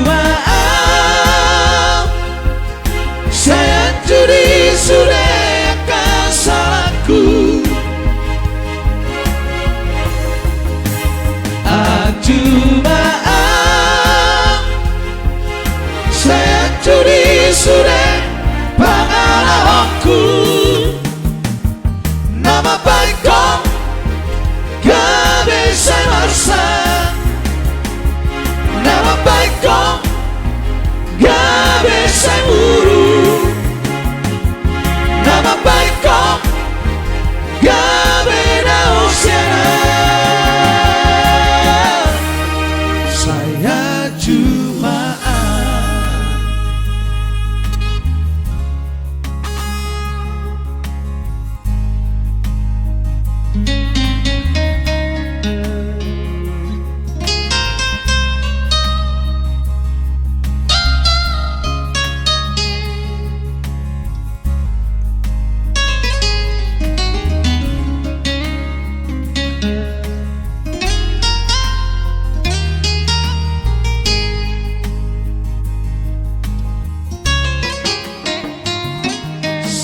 maaf, saya judi sudah kesalahanku. Aju maaf, saya judi sudah pengalamanku. Nama baik kau gak bisa maksa, nama baik kau gak bisa buru, nama baik kau gak beda usia. Saya cuma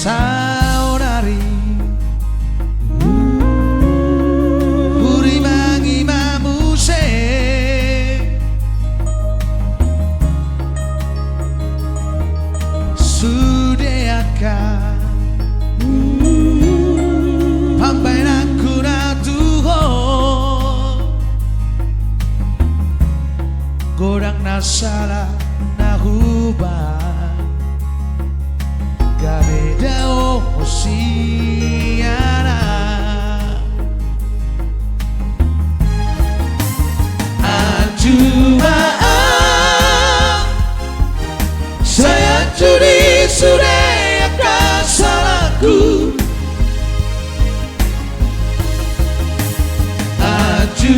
saudari Burimang imamuse Sudeaka Pampai aku na tuho Godang nasala na hubang Gabeda o siana Aju maaf, saya judi sudah kesalahanku. Aju